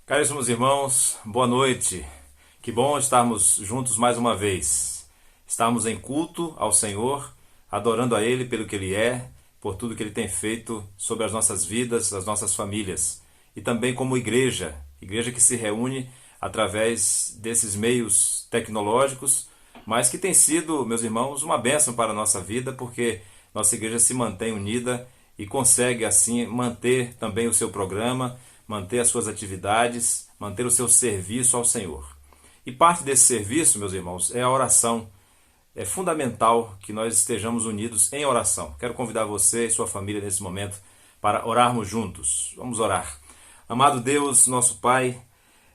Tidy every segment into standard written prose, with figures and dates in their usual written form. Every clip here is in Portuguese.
Caríssimos irmãos, boa noite. Que bom estarmos juntos mais uma vez. Estamos em culto ao Senhor, adorando a Ele pelo que Ele é, por tudo que Ele tem feito sobre as nossas vidas, as nossas famílias. E também como igreja, igreja que se reúne através desses meios tecnológicos, mas que tem sido, meus irmãos, uma bênção para a nossa vida, porque nossa igreja se mantém unida e consegue assim manter também o seu programa, manter as suas atividades, manter o seu serviço ao Senhor. E parte desse serviço, meus irmãos, é a oração. É fundamental que nós estejamos unidos em oração. Quero convidar você e sua família nesse momento para orarmos juntos. Vamos orar. Amado Deus, nosso Pai,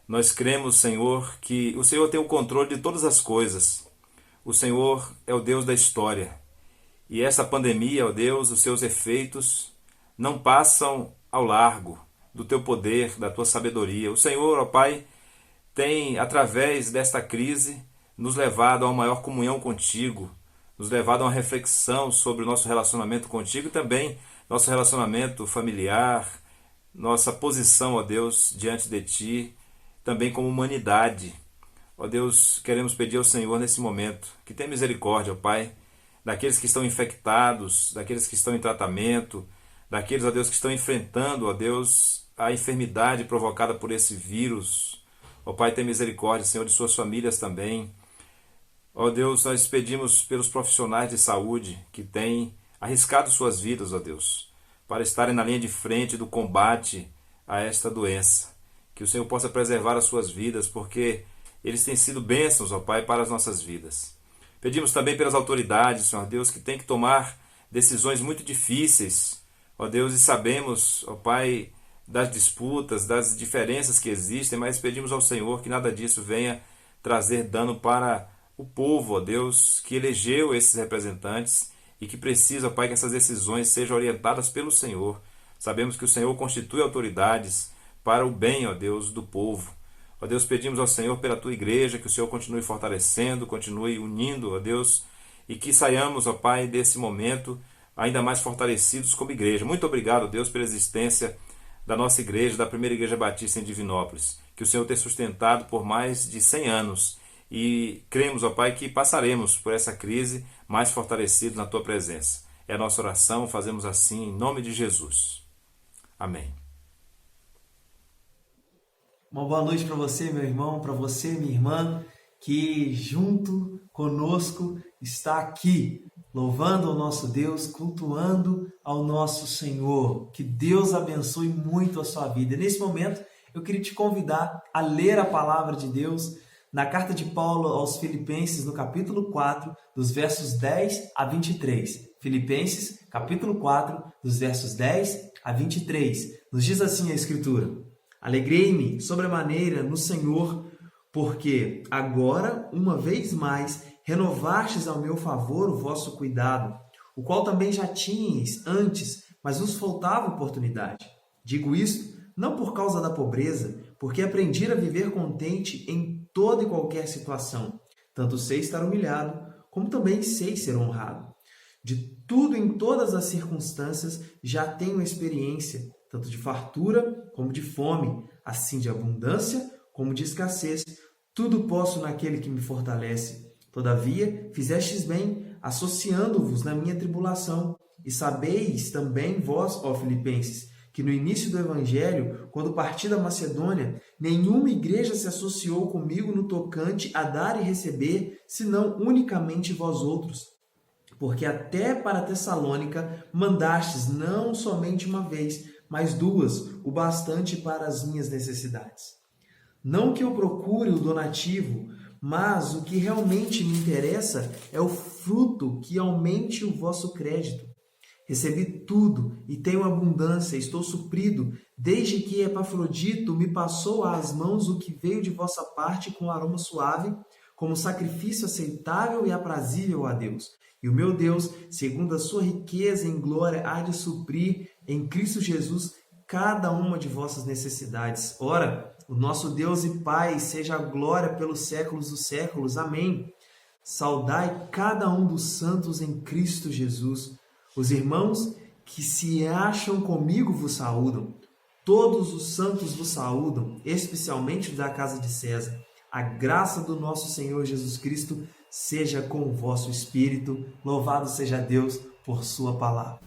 nós cremos, Senhor, que o Senhor tem o controle de todas as coisas. O Senhor é o Deus da história. E essa pandemia, ó Deus, os seus efeitos não passam ao largo do teu poder, da tua sabedoria. O Senhor, ó Pai, tem, através desta crise, nos levado a uma maior comunhão contigo, nos levado a uma reflexão sobre o nosso relacionamento contigo e também nosso relacionamento familiar, nossa posição, ó Deus, diante de ti, também como humanidade. Ó Deus, queremos pedir ao Senhor nesse momento que tenha misericórdia, ó Pai, daqueles que estão infectados, daqueles que estão em tratamento, daqueles, ó Deus, que estão enfrentando, ó Deus, a enfermidade provocada por esse vírus. Ó Pai, tenha misericórdia, Senhor, de suas famílias também. Ó Deus, nós pedimos pelos profissionais de saúde que têm arriscado suas vidas, ó Deus, para estarem na linha de frente do combate a esta doença. Que o Senhor possa preservar as suas vidas, porque eles têm sido bênçãos, ó Pai, para as nossas vidas. Pedimos também pelas autoridades, Senhor Deus, que tem que tomar decisões muito difíceis, ó Deus, e sabemos, ó Pai, das disputas, das diferenças que existem, mas pedimos ao Senhor que nada disso venha trazer dano para o povo, ó Deus, que elegeu esses representantes e que precisa, ó Pai, que essas decisões sejam orientadas pelo Senhor. Sabemos que o Senhor constitui autoridades para o bem, ó Deus, do povo. Ó Deus, pedimos ao Senhor pela tua igreja, que o Senhor continue fortalecendo, continue unindo, ó Deus, e que saiamos, ó Pai, desse momento ainda mais fortalecidos como igreja. Muito obrigado, ó Deus, pela existência da nossa igreja, da primeira igreja batista em Divinópolis, que o Senhor tem sustentado por mais de 100 anos. E cremos, ó Pai, que passaremos por essa crise mais fortalecidos na tua presença. É a nossa oração, fazemos assim em nome de Jesus. Amém. Uma boa noite para você, meu irmão, para você, minha irmã, que junto conosco está aqui, louvando ao nosso Deus, cultuando ao nosso Senhor. Que Deus abençoe muito a sua vida. E nesse momento, eu queria te convidar a ler a palavra de Deus na carta de Paulo aos Filipenses, no capítulo 4, dos versos 10 a 23. Filipenses, capítulo 4, dos versos 10 a 23. Nos diz assim a Escritura: Alegrei-me sobremaneira no Senhor, porque agora, uma vez mais, renovastes ao meu favor o vosso cuidado, o qual também já tinhas antes, mas vos faltava oportunidade. Digo isto não por causa da pobreza, porque aprendi a viver contente em toda e qualquer situação. Tanto sei estar humilhado, como também sei ser honrado. De tudo em todas as circunstâncias já tenho experiência, tanto de fartura como de fome, assim de abundância como de escassez. Tudo posso naquele que me fortalece. Todavia, fizestes bem, associando-vos na minha tribulação. E sabeis também vós, ó Filipenses, que no início do Evangelho, quando parti da Macedônia, nenhuma igreja se associou comigo no tocante a dar e receber, senão unicamente vós outros. Porque até para Tessalônica mandastes não somente uma vez, mas duas, o bastante para as minhas necessidades. Não que eu procure o donativo, mas o que realmente me interessa é o fruto que aumente o vosso crédito. Recebi tudo e tenho abundância, estou suprido, desde que Epafrodito me passou às mãos o que veio de vossa parte com aroma suave, como sacrifício aceitável e aprazível a Deus. E o meu Deus, segundo a sua riqueza em glória, há de suprir em Cristo Jesus cada uma de vossas necessidades. Ora, o nosso Deus e Pai, seja a glória pelos séculos dos séculos. Amém. Saudai cada um dos santos em Cristo Jesus. Os irmãos que se acham comigo vos saúdam. Todos os santos vos saúdam, especialmente da casa de César. A graça do nosso Senhor Jesus Cristo seja com o vosso espírito. Louvado seja Deus por sua palavra.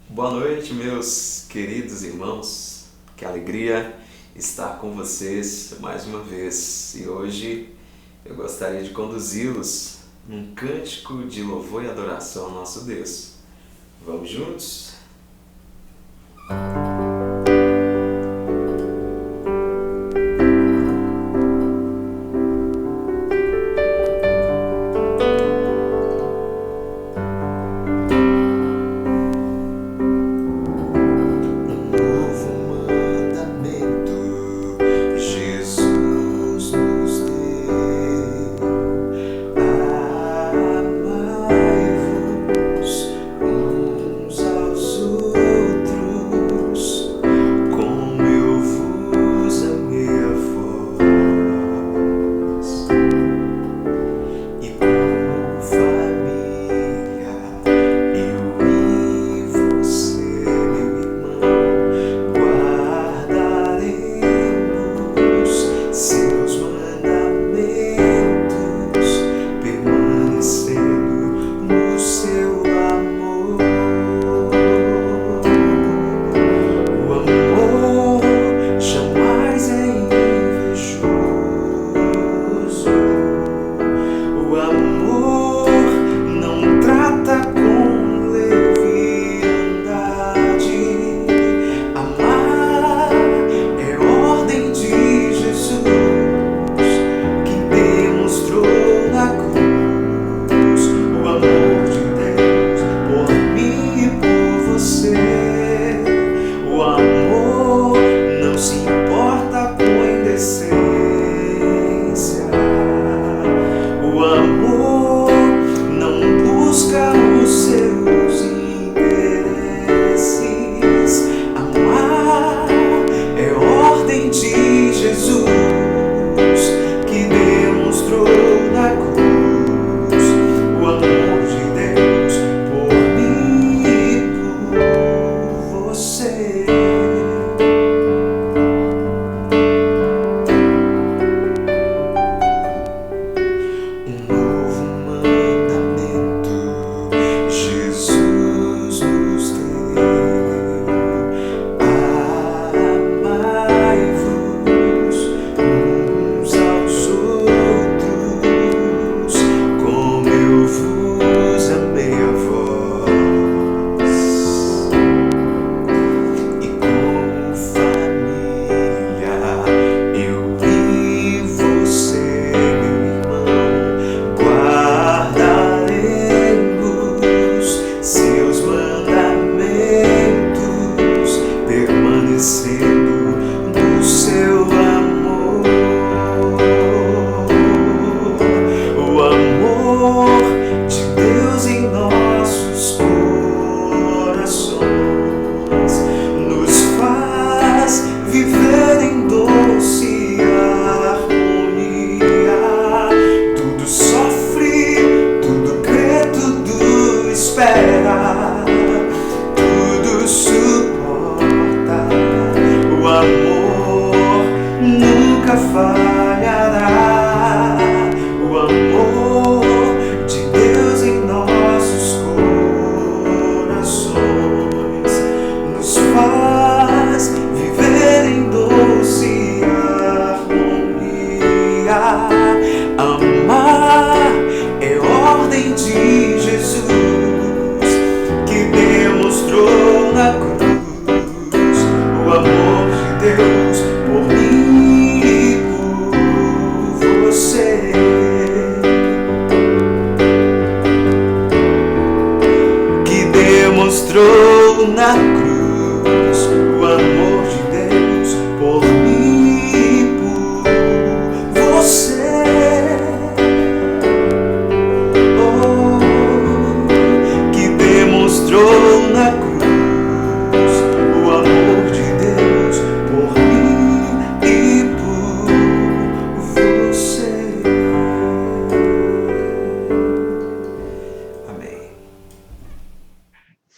Boa noite, meus queridos irmãos. Que alegria estar com vocês mais uma vez. E hoje eu gostaria de conduzi-los num cântico de louvor e adoração ao nosso Deus. Vamos juntos?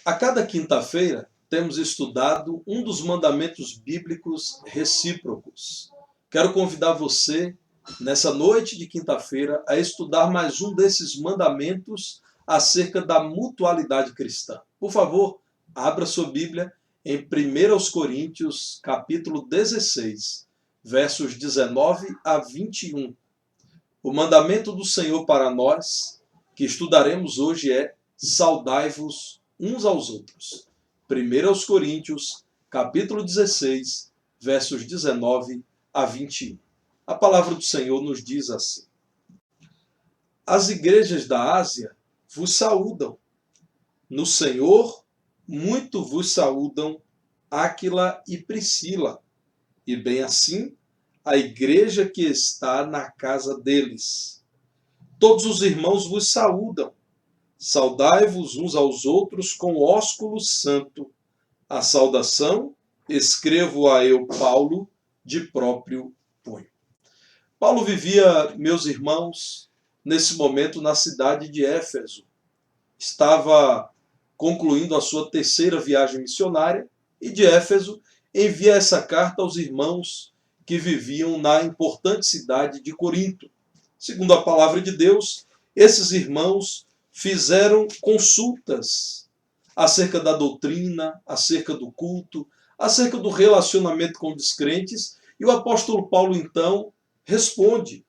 A cada quinta-feira, temos estudado um dos mandamentos bíblicos recíprocos. Quero convidar você, nessa noite de quinta-feira, a estudar mais um desses mandamentos acerca da mutualidade cristã. Por favor, abra sua Bíblia em 1 Coríntios, capítulo 16, versos 19 a 21. O mandamento do Senhor para nós, que estudaremos hoje, é: saudai-vos uns aos outros. 1 Coríntios, capítulo 16, versos 19 a 21. A palavra do Senhor nos diz assim: As igrejas da Ásia vos saúdam. No Senhor, muito vos saúdam Áquila e Priscila, e bem assim a igreja que está na casa deles. Todos os irmãos vos saúdam. Saudai-vos uns aos outros com ósculo santo. A saudação escrevo-a eu, Paulo, de próprio punho. Paulo vivia, meus irmãos, nesse momento na cidade de Éfeso. Estava concluindo a sua terceira viagem missionária e de Éfeso envia essa carta aos irmãos que viviam na importante cidade de Corinto. Segundo a palavra de Deus, esses irmãos fizeram consultas acerca da doutrina, acerca do culto, acerca do relacionamento com os crentes, e o apóstolo Paulo, então, responde.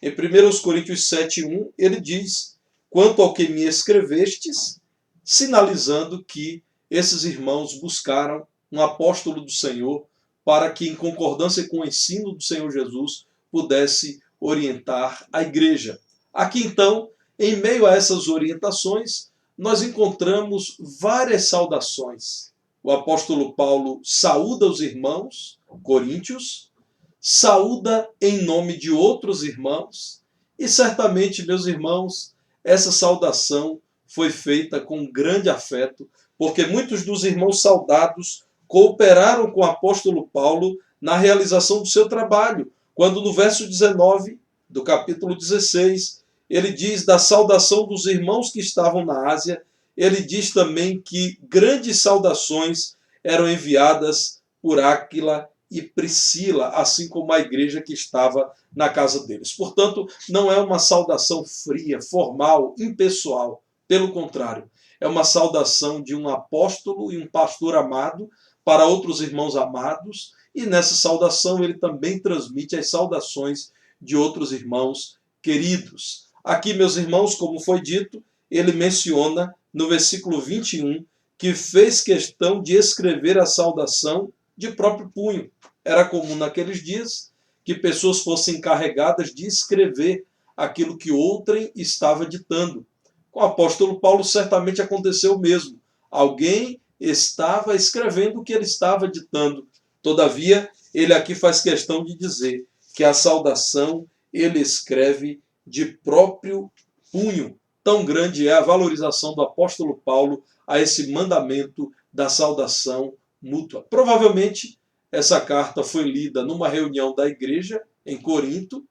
Em 1 Coríntios 7:1, ele diz: quanto ao que me escrevestes, sinalizando que esses irmãos buscaram um apóstolo do Senhor para que, em concordância com o ensino do Senhor Jesus, pudesse orientar a igreja. Aqui, então, em meio a essas orientações, nós encontramos várias saudações. O apóstolo Paulo saúda os irmãos coríntios, saúda em nome de outros irmãos, e certamente, meus irmãos, essa saudação foi feita com grande afeto, porque muitos dos irmãos saudados cooperaram com o apóstolo Paulo na realização do seu trabalho, quando no verso 19 do capítulo 16, ele diz da saudação dos irmãos que estavam na Ásia. Ele diz também que grandes saudações eram enviadas por Áquila e Priscila, assim como a igreja que estava na casa deles. Portanto, não é uma saudação fria, formal, impessoal. Pelo contrário, é uma saudação de um apóstolo e um pastor amado para outros irmãos amados, e nessa saudação ele também transmite as saudações de outros irmãos queridos. Aqui, meus irmãos, como foi dito, ele menciona no versículo 21 que fez questão de escrever a saudação de próprio punho. Era comum naqueles dias que pessoas fossem encarregadas de escrever aquilo que outrem estava ditando. Com o apóstolo Paulo certamente aconteceu o mesmo. Alguém estava escrevendo o que ele estava ditando. Todavia, ele aqui faz questão de dizer que a saudação ele escreve de próprio punho. Tão grande é a valorização do apóstolo Paulo a esse mandamento da saudação mútua. Provavelmente, essa carta foi lida numa reunião da igreja em Corinto,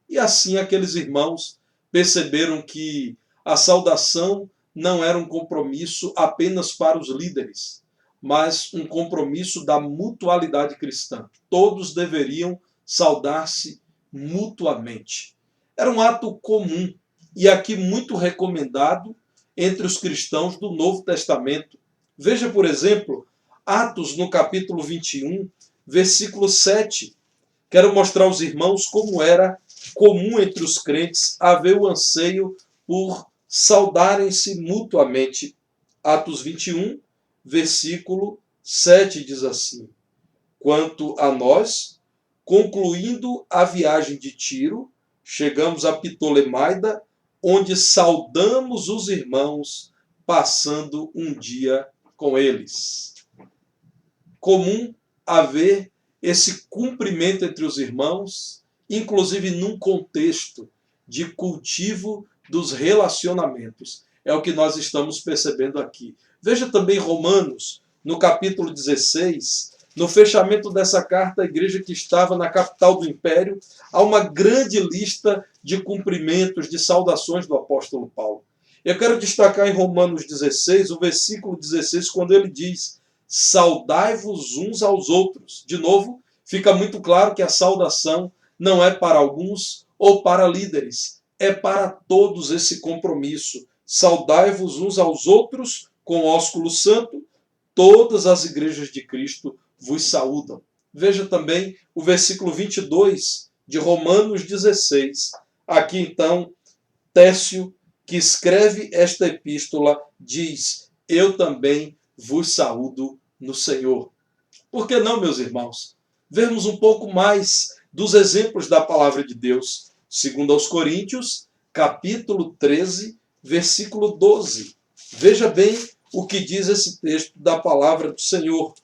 e assim aqueles irmãos perceberam que a saudação não era um compromisso apenas para os líderes, mas um compromisso da mutualidade cristã. Todos deveriam saudar-se mutuamente. Era um ato comum e aqui muito recomendado entre os cristãos do Novo Testamento. Veja, por exemplo, Atos no capítulo 21, versículo 7. Quero mostrar aos irmãos como era comum entre os crentes haver o anseio por saudarem-se mutuamente. Atos 21, versículo 7 diz assim: quanto a nós, concluindo a viagem de Tiro, chegamos a Ptolemaida, onde saudamos os irmãos, passando um dia com eles. Comum haver esse cumprimento entre os irmãos, inclusive num contexto de cultivo dos relacionamentos. É o que nós estamos percebendo aqui. Veja também Romanos, no capítulo 16, no fechamento dessa carta à igreja que estava na capital do império, há uma grande lista de cumprimentos, de saudações do apóstolo Paulo. Eu quero destacar em Romanos 16, o versículo 16, quando ele diz: saudai-vos uns aos outros. De novo, fica muito claro que a saudação não é para alguns ou para líderes, é para todos esse compromisso. Saudai-vos uns aos outros com ósculo santo, todas as igrejas de Cristo vos saúdam. Veja também o versículo 22 de Romanos 16. Aqui então, Técio, que escreve esta epístola, diz: eu também vos saúdo no Senhor. Por que não, meus irmãos? Vermos um pouco mais dos exemplos da palavra de Deus. Segundo aos Coríntios, capítulo 13, versículo 12. Veja bem o que diz esse texto da palavra do Senhor.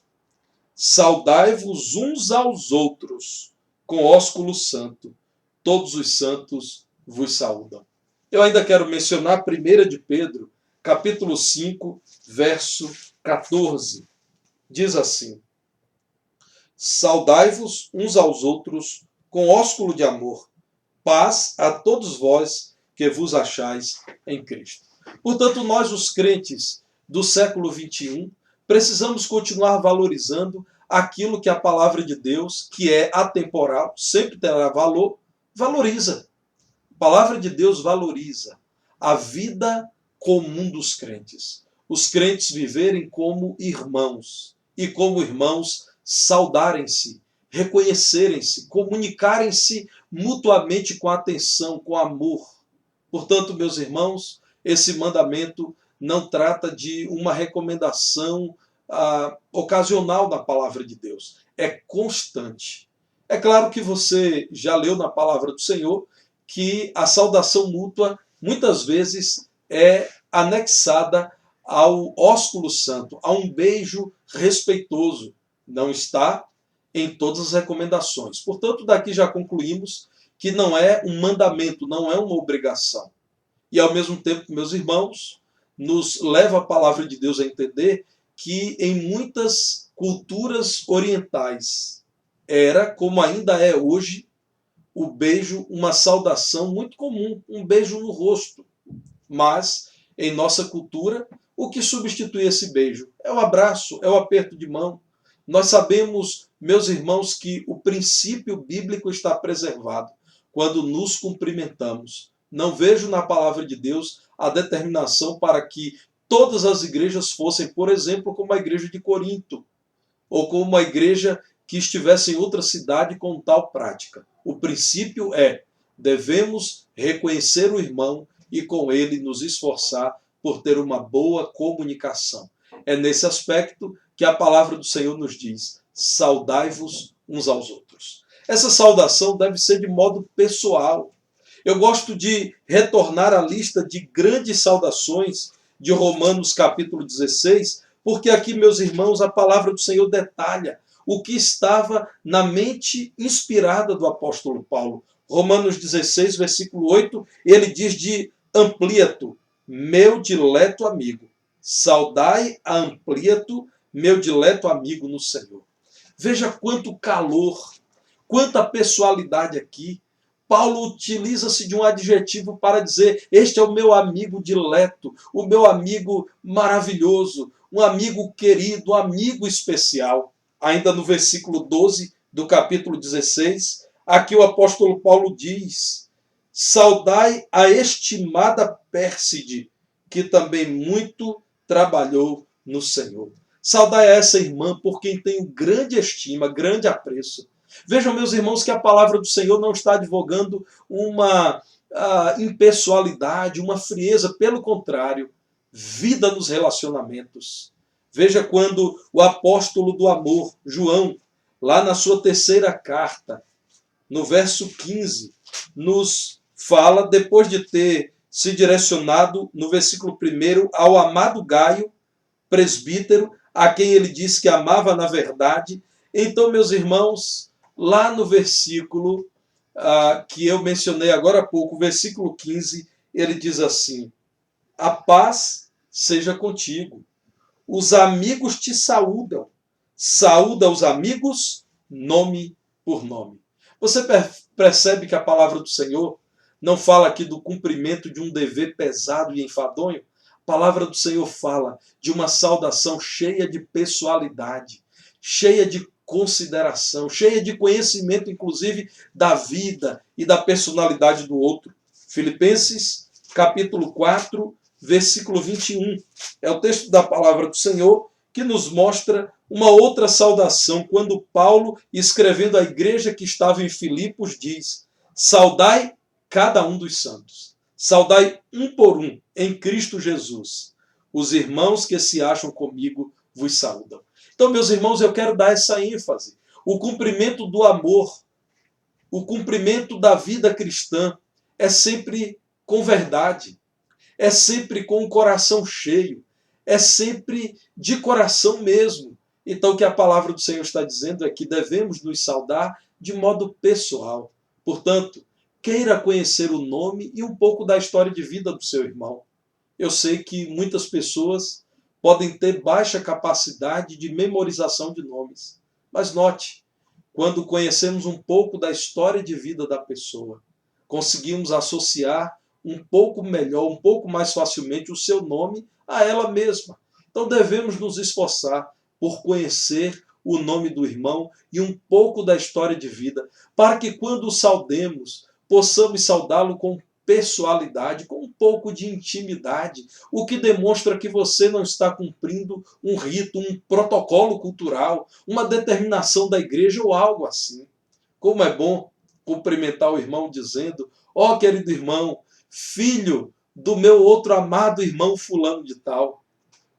Saudai-vos uns aos outros com ósculo santo. Todos os santos vos saúdam. Eu ainda quero mencionar 1 de Pedro, capítulo 5, verso 14. Diz assim: saudai-vos uns aos outros com ósculo de amor. Paz a todos vós que vos achais em Cristo. Portanto, nós, os crentes do século XXI, precisamos continuar valorizando aquilo que a palavra de Deus, que é atemporal, sempre terá valor, valoriza. A palavra de Deus valoriza a vida comum dos crentes. Os crentes viverem como irmãos e, como irmãos, saudarem-se, reconhecerem-se, comunicarem-se mutuamente com atenção, com amor. Portanto, meus irmãos, esse mandamento não trata de uma recomendação ocasional da palavra de Deus. É constante. É claro que você já leu na palavra do Senhor que a saudação mútua muitas vezes é anexada ao ósculo santo, a um beijo respeitoso. Não está em todas as recomendações. Portanto, daqui já concluímos que não é um mandamento, não é uma obrigação. E, ao mesmo tempo, meus irmãos, nos leva a palavra de Deus a entender que em muitas culturas orientais era, como ainda é hoje, o beijo uma saudação muito comum, um beijo no rosto. Mas, em nossa cultura, o que substitui esse beijo? É o abraço, é o aperto de mão. Nós sabemos, meus irmãos, que o princípio bíblico está preservado quando nos cumprimentamos. Não vejo na palavra de Deus a determinação para que todas as igrejas fossem, por exemplo, como a igreja de Corinto, ou como uma igreja que estivesse em outra cidade com tal prática. O princípio é: devemos reconhecer o irmão e com ele nos esforçar por ter uma boa comunicação. É nesse aspecto que a palavra do Senhor nos diz: saudai-vos uns aos outros. Essa saudação deve ser de modo pessoal. Eu gosto de retornar à lista de grandes saudações de Romanos capítulo 16, porque aqui, meus irmãos, a palavra do Senhor detalha o que estava na mente inspirada do apóstolo Paulo. Romanos 16, versículo 8, ele diz de Amplíato: meu dileto amigo. Saudai a Amplíato, meu dileto amigo no Senhor. Veja quanto calor, quanta pessoalidade aqui. Paulo utiliza-se de um adjetivo para dizer: este é o meu amigo dileto, o meu amigo maravilhoso, um amigo querido, um amigo especial. Ainda no versículo 12 do capítulo 16, aqui o apóstolo Paulo diz: saudai a estimada Pérside, que também muito trabalhou no Senhor. Saudai a essa irmã por quem tenho grande estima, grande apreço. Vejam, meus irmãos, que a palavra do Senhor não está advogando uma impessoalidade, uma frieza. Pelo contrário, vida nos relacionamentos. Veja quando o apóstolo do amor, João, lá na sua terceira carta, no verso 15, nos fala, depois de ter se direcionado, no versículo 1, ao amado Gaio, presbítero, a quem ele disse que amava na verdade. Então, meus irmãos, lá no versículo que eu mencionei agora há pouco, versículo 15, ele diz assim: a paz seja contigo. Os amigos te saúdam. Saúda os amigos, nome por nome. Você percebe que a palavra do Senhor não fala aqui do cumprimento de um dever pesado e enfadonho? A palavra do Senhor fala de uma saudação cheia de pessoalidade, cheia de consideração, cheia de conhecimento, inclusive, da vida e da personalidade do outro. Filipenses, capítulo 4, versículo 21. É o texto da palavra do Senhor que nos mostra uma outra saudação, quando Paulo, escrevendo à igreja que estava em Filipos, diz: saudai cada um dos santos. Saudai um por um, em Cristo Jesus. Os irmãos que se acham comigo vos saúdam. Então, meus irmãos, eu quero dar essa ênfase. O cumprimento do amor, o cumprimento da vida cristã é sempre com verdade, é sempre com o coração cheio, é sempre de coração mesmo. Então, o que a palavra do Senhor está dizendo é que devemos nos saudar de modo pessoal. Portanto, queira conhecer o nome e um pouco da história de vida do seu irmão. Eu sei que muitas pessoas podem ter baixa capacidade de memorização de nomes. Mas note, quando conhecemos um pouco da história de vida da pessoa, conseguimos associar um pouco melhor, um pouco mais facilmente o seu nome a ela mesma. Então devemos nos esforçar por conhecer o nome do irmão e um pouco da história de vida, para que quando o saudemos, possamos saudá-lo com pessoalidade, com um pouco de intimidade, o que demonstra que você não está cumprindo um rito, um protocolo cultural, uma determinação da igreja ou algo assim. Como é bom cumprimentar o irmão dizendo: ó, querido irmão, filho do meu outro amado irmão fulano de tal.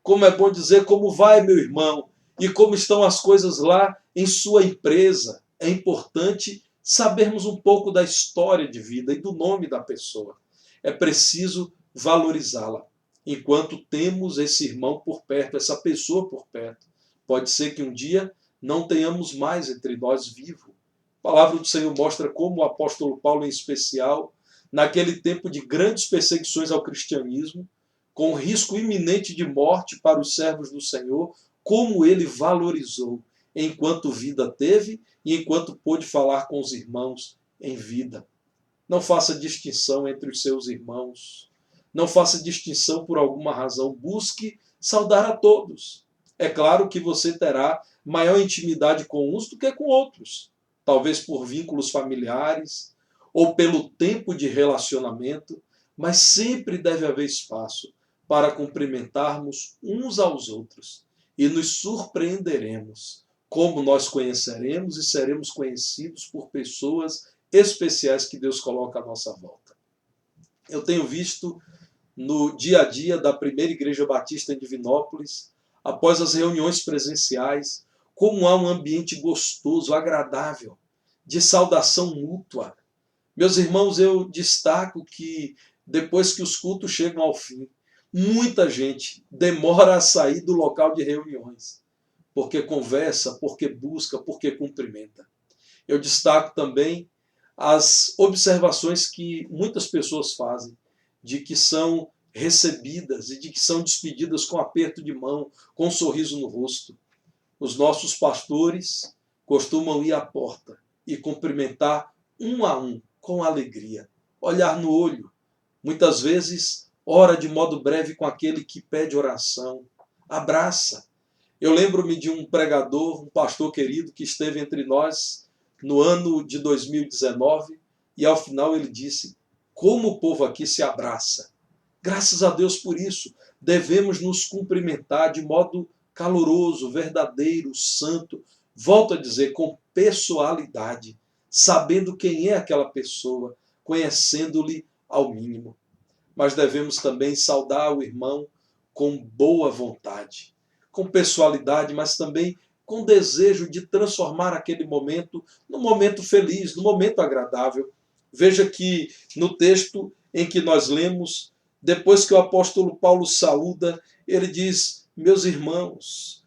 Como é bom dizer: como vai, meu irmão? E como estão as coisas lá em sua empresa? É importante sabermos um pouco da história de vida e do nome da pessoa. É preciso valorizá-la. Enquanto temos esse irmão por perto, essa pessoa por perto, pode ser que um dia não tenhamos mais entre nós vivo. A palavra do Senhor mostra como o apóstolo Paulo, em especial, naquele tempo de grandes perseguições ao cristianismo, com risco iminente de morte para os servos do Senhor, como ele valorizou enquanto vida teve e enquanto pôde falar com os irmãos em vida. Não faça distinção entre os seus irmãos. Não faça distinção por alguma razão. Busque saudar a todos. É claro que você terá maior intimidade com uns do que com outros. Talvez por vínculos familiares ou pelo tempo de relacionamento, mas sempre deve haver espaço para cumprimentarmos uns aos outros. E nos surpreenderemos como nós conheceremos e seremos conhecidos por pessoas especiais que Deus coloca à nossa volta. Eu tenho visto no dia a dia da primeira Igreja Batista em Divinópolis, após as reuniões presenciais, como há um ambiente gostoso, agradável, de saudação mútua. Meus irmãos, eu destaco que depois que os cultos chegam ao fim, muita gente demora a sair do local de reuniões, porque conversa, porque busca, porque cumprimenta. Eu destaco também as observações que muitas pessoas fazem, de que são recebidas e de que são despedidas com aperto de mão, com um sorriso no rosto. Os nossos pastores costumam ir à porta e cumprimentar um a um, com alegria, olhar no olho. Muitas vezes, ora de modo breve com aquele que pede oração, abraça. Eu lembro-me de um pregador, um pastor querido, que esteve entre nós no ano de 2019, e ao final ele disse: como o povo aqui se abraça. Graças a Deus por isso. Devemos nos cumprimentar de modo caloroso, verdadeiro, santo. Volto a dizer, com pessoalidade, sabendo quem é aquela pessoa, conhecendo-lhe ao mínimo. Mas devemos também saudar o irmão com boa vontade, com pessoalidade, mas também com desejo de transformar aquele momento num momento feliz, num momento agradável. Veja que no texto em que nós lemos, depois que o apóstolo Paulo saúda, ele diz: meus irmãos,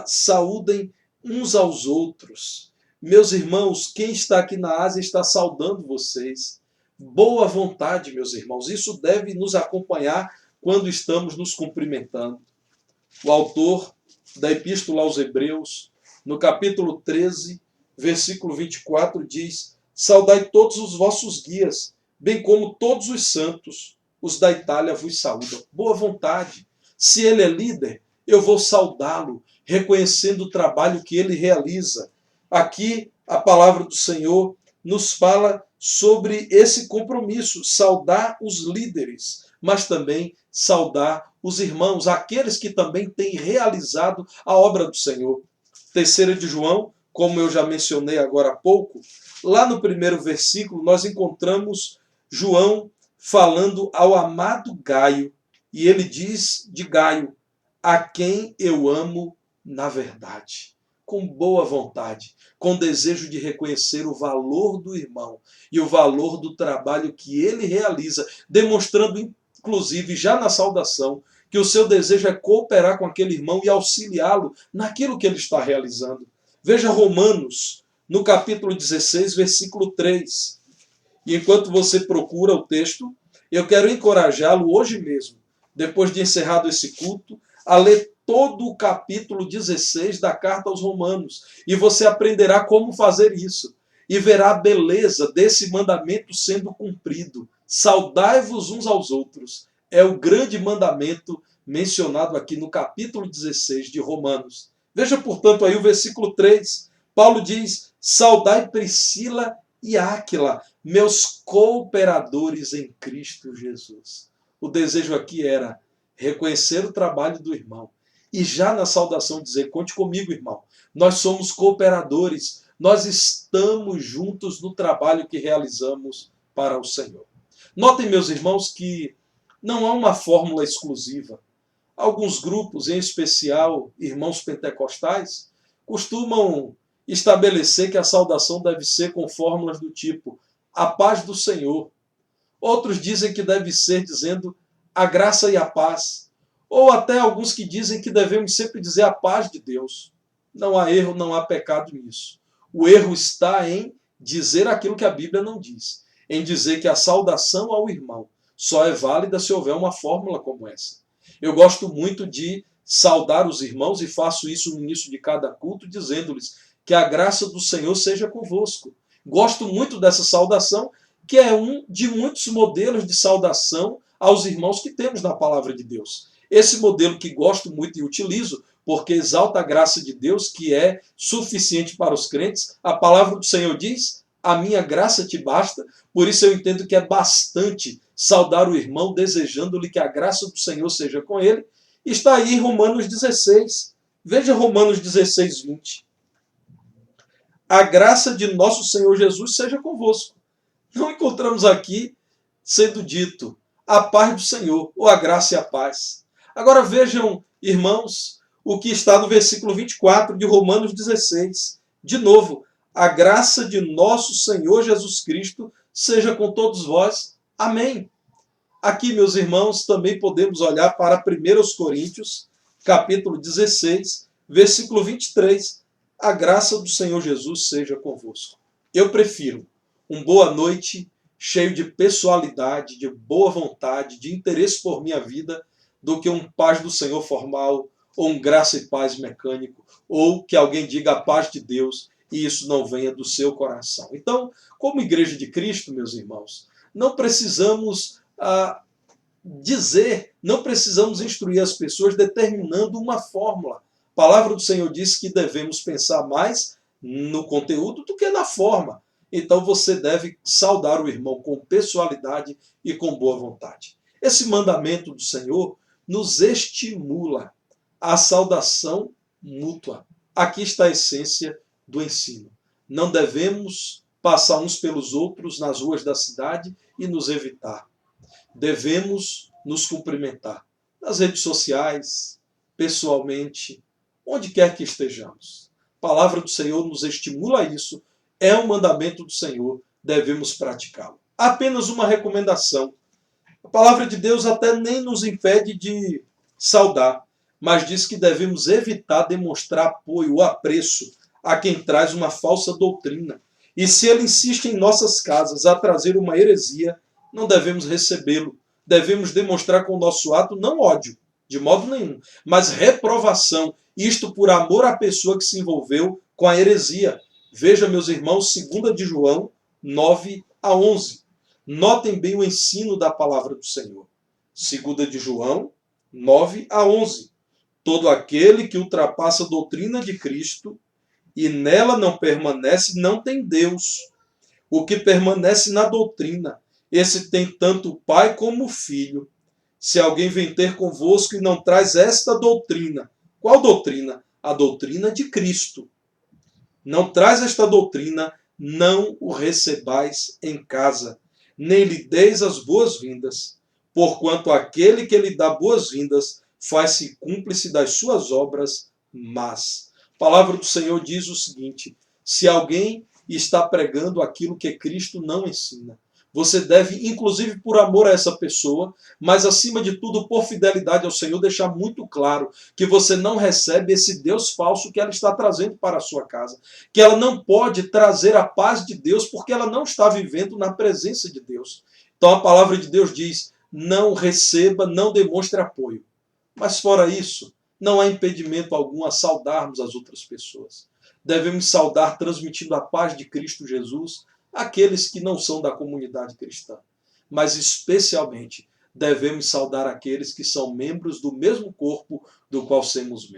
saúdem uns aos outros. Meus irmãos, quem está aqui na Ásia está saudando vocês. Boa vontade, meus irmãos. Isso deve nos acompanhar quando estamos nos cumprimentando. O autor da Epístola aos Hebreus, no capítulo 13, versículo 24, diz: saudai todos os vossos guias, bem como todos os santos. os da Itália vos saúdam. Boa vontade. Se ele é líder, eu vou saudá-lo, reconhecendo o trabalho que ele realiza. Aqui, a palavra do Senhor nos fala sobre esse compromisso, saudar os líderes, mas também saudar os irmãos, aqueles que também têm realizado a obra do Senhor. 3 de João, como eu já mencionei agora há pouco, lá no primeiro versículo nós encontramos João falando ao amado Gaio, e ele diz de Gaio, a quem eu amo na verdade, com boa vontade, com desejo de reconhecer o valor do irmão e o valor do trabalho que ele realiza, demonstrando inclusive já na saudação que o seu desejo é cooperar com aquele irmão e auxiliá-lo naquilo que ele está realizando. Veja Romanos, no capítulo 16, versículo 3. E enquanto você procura o texto, eu quero encorajá-lo hoje mesmo, depois de encerrado esse culto, a ler todo o capítulo 16 da carta aos Romanos. E você aprenderá como fazer isso. E verá a beleza desse mandamento sendo cumprido. Saudai-vos uns aos outros. É o grande mandamento mencionado aqui no capítulo 16 de Romanos. Veja, portanto, aí o versículo 3. Paulo diz, saudai Priscila e Áquila, meus cooperadores em Cristo Jesus. O desejo aqui era reconhecer o trabalho do irmão. E já na saudação dizer, conte comigo, irmão. Nós somos cooperadores. Nós estamos juntos no trabalho que realizamos para o Senhor. Notem, meus irmãos, que não há uma fórmula exclusiva. Alguns grupos, em especial irmãos pentecostais, costumam estabelecer que a saudação deve ser com fórmulas do tipo a paz do Senhor. Outros dizem que deve ser dizendo a graça e a paz. Ou até alguns que dizem que devemos sempre dizer a paz de Deus. Não há erro, não há pecado nisso. O erro está em dizer aquilo que a Bíblia não diz. Em dizer que a saudação ao irmão só é válida se houver uma fórmula como essa. Eu gosto muito de saudar os irmãos e faço isso no início de cada culto, dizendo-lhes que a graça do Senhor seja convosco. Gosto muito dessa saudação, que é um de muitos modelos de saudação aos irmãos que temos na palavra de Deus. Esse modelo que gosto muito e utilizo, porque exalta a graça de Deus, que é suficiente para os crentes. A palavra do Senhor diz, a minha graça te basta, por isso eu entendo que é bastante saudar o irmão, desejando-lhe que a graça do Senhor seja com ele. Está aí em Romanos 16. Veja Romanos 16, 20. A graça de nosso Senhor Jesus seja convosco. Não encontramos aqui sendo dito a paz do Senhor, ou a graça e a paz. Agora vejam, irmãos, o que está no versículo 24 de Romanos 16. De novo, a graça de nosso Senhor Jesus Cristo seja com todos vós. Amém. Aqui, meus irmãos, também podemos olhar para 1 Coríntios, capítulo 16, versículo 23. A graça do Senhor Jesus seja convosco. Eu prefiro um boa noite cheio de pessoalidade, de boa vontade, de interesse por minha vida, do que um paz do Senhor formal, ou um graça e paz mecânico, ou que alguém diga a paz de Deus e isso não venha do seu coração. Então, como Igreja de Cristo, meus irmãos, não precisamos não precisamos instruir as pessoas determinando uma fórmula. A palavra do Senhor diz que devemos pensar mais no conteúdo do que na forma. Então você deve saudar o irmão com pessoalidade e com boa vontade. Esse mandamento do Senhor nos estimula à saudação mútua. Aqui está a essência do ensino. Não devemos passar uns pelos outros nas ruas da cidade e nos evitar. Devemos nos cumprimentar nas redes sociais, pessoalmente, onde quer que estejamos. A palavra do Senhor nos estimula a isso. É um mandamento do Senhor, devemos praticá-lo. Apenas uma recomendação. A palavra de Deus até nem nos impede de saudar, mas diz que devemos evitar demonstrar apoio ou apreço a quem traz uma falsa doutrina. E se ele insiste em nossas casas a trazer uma heresia, não devemos recebê-lo. Devemos demonstrar com o nosso ato não ódio, de modo nenhum, mas reprovação, isto por amor à pessoa que se envolveu com a heresia. Veja, meus irmãos, 2 de João 9 a 11. Notem bem o ensino da palavra do Senhor. 2 de João 9-11. Todo aquele que ultrapassa a doutrina de Cristo e nela não permanece, não tem Deus. O que permanece na doutrina, esse tem tanto o Pai como o Filho. Se alguém vem ter convosco e não traz esta doutrina, qual doutrina? A doutrina de Cristo. Não traz esta doutrina, não o recebais em casa, nem lhe deis as boas-vindas, porquanto aquele que lhe dá boas-vindas faz-se cúmplice das suas obras más. A palavra do Senhor diz o seguinte: se alguém está pregando aquilo que Cristo não ensina, você deve, inclusive por amor a essa pessoa, mas acima de tudo por fidelidade ao Senhor, deixar muito claro que você não recebe esse Deus falso que ela está trazendo para a sua casa. Que ela não pode trazer a paz de Deus porque ela não está vivendo na presença de Deus. Então a palavra de Deus diz: não receba, não demonstre apoio. Mas fora isso, não há impedimento algum a saudarmos as outras pessoas. Devemos saudar transmitindo a paz de Cristo Jesus àqueles que não são da comunidade cristã. Mas especialmente devemos saudar aqueles que são membros do mesmo corpo do qual somos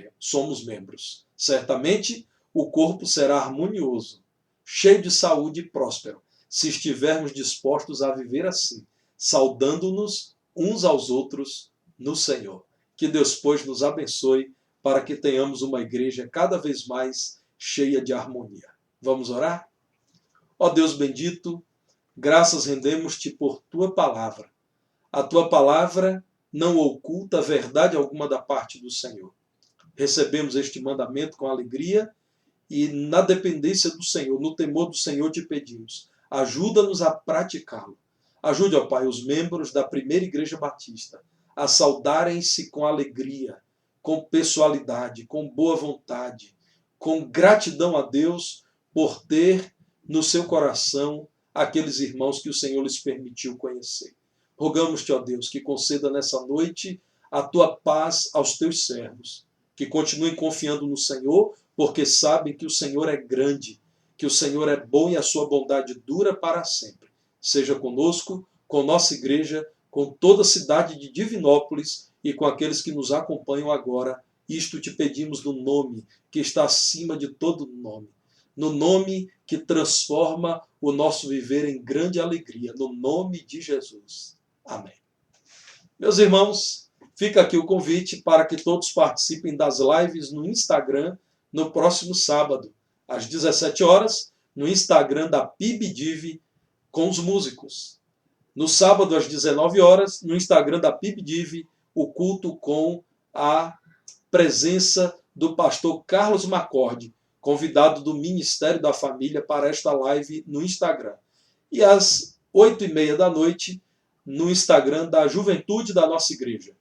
membros. Certamente o corpo será harmonioso, cheio de saúde e próspero, se estivermos dispostos a viver assim, saudando-nos uns aos outros no Senhor. Que Deus, pois, nos abençoe para que tenhamos uma igreja cada vez mais cheia de harmonia. Vamos orar? Ó Deus bendito, graças rendemos-te por tua palavra. A tua palavra não oculta verdade alguma da parte do Senhor. Recebemos este mandamento com alegria e na dependência do Senhor, no temor do Senhor te pedimos. Ajuda-nos a praticá-lo. Ajude, ó Pai, os membros da primeira Igreja Batista a saudarem-se com alegria, com pessoalidade, com boa vontade, com gratidão a Deus por ter no seu coração aqueles irmãos que o Senhor lhes permitiu conhecer. Rogamos-te, ó Deus, que conceda nessa noite a tua paz aos teus servos, que continuem confiando no Senhor, porque sabem que o Senhor é grande, que o Senhor é bom e a sua bondade dura para sempre. Seja conosco, com nossa igreja, com toda a cidade de Divinópolis e com aqueles que nos acompanham agora. Isto te pedimos no nome que está acima de todo nome, no nome que transforma o nosso viver em grande alegria, no nome de Jesus. Amém. Meus irmãos, fica aqui o convite para que todos participem das lives no Instagram no próximo sábado, às 17 horas, no Instagram da PIBDIV com os músicos. No sábado, às 19 horas, no Instagram da PIBDIV, o culto com a presença do pastor Carlos Macorde, convidado do Ministério da Família para esta live no Instagram. E às 8h30 da noite, no Instagram da Juventude da nossa igreja,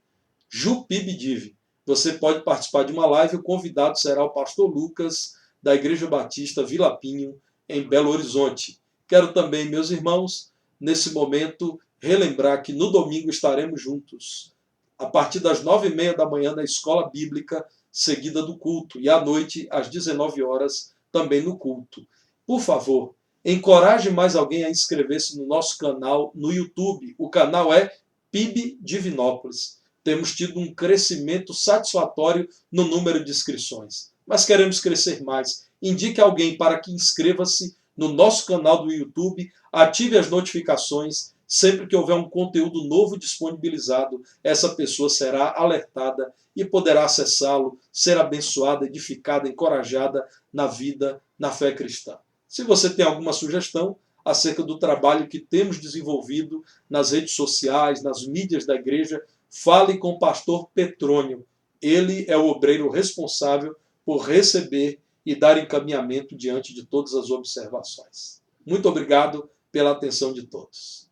JuPIBDIV. Você pode participar de uma live, o convidado será o pastor Lucas, da Igreja Batista Vila Pinho, em Belo Horizonte. Quero também, meus irmãos, nesse momento, relembrar que no domingo estaremos juntos, a partir das 9h30 da manhã na Escola Bíblica, seguida do culto, e à noite, às 19 horas, também no culto. Por favor, encoraje mais alguém a inscrever-se no nosso canal no YouTube. O canal é PIB Divinópolis. Temos tido um crescimento satisfatório no número de inscrições, mas queremos crescer mais. Indique alguém para que inscreva-se no nosso canal do YouTube, ative as notificações. Sempre que houver um conteúdo novo disponibilizado, essa pessoa será alertada e poderá acessá-lo, ser abençoada, edificada, encorajada na vida, na fé cristã. Se você tem alguma sugestão acerca do trabalho que temos desenvolvido nas redes sociais, nas mídias da igreja, fale com o pastor Petrônio. Ele é o obreiro responsável por receber e dar encaminhamento diante de todas as observações. Muito obrigado pela atenção de todos.